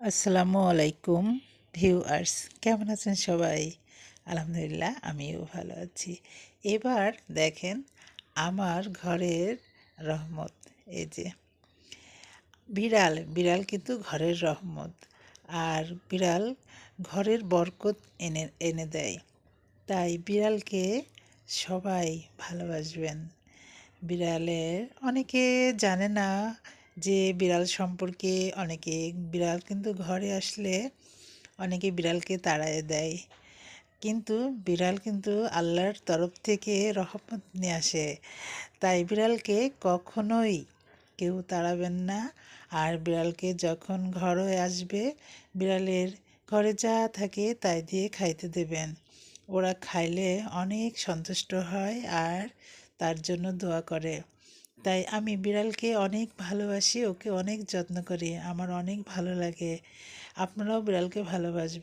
আসসালামু আলাইকুম ভিউয়ার্স, কেমন আছেন সবাই? আলহামদুলিল্লাহ, আমিও ভালো আছি। এবার দেখেন আমার ঘরের রহমত। এই যে বিড়াল বিড়াল কিন্তু ঘরের রহমত। আর বিড়াল ঘরের বরকত এনে এনে দেয়। তাই বিড়ালকে সবাই ভালোবাসবেন। বিড়ালের অনেকে জানে না যে বিড়াল সম্পর্কে। অনেকে বিড়াল কিন্তু ঘরে আসলে অনেকে বিড়ালকে তাড়ায় দেয়, কিন্তু বিড়াল কিন্তু আল্লাহর তরফ থেকে রহমত নিয়ে আসে। তাই বিড়ালকে কখনোই কেউ তাড়াবেন না। আর বিড়ালকে যখন ঘরে আসবে, বিড়ালের ঘরে যা থাকে তাই দিয়ে খাইতে দেবেন। ওরা খাইলে অনেক সন্তুষ্ট হয় আর তার জন্য দোয়া করে। তাই আমি বিড়ালকে অনেক ভালোবাসি, ওকে অনেক যত্ন করি, আমার অনেক ভালো লাগে। আপনারাও বিড়ালকে ভালোবাসবেন।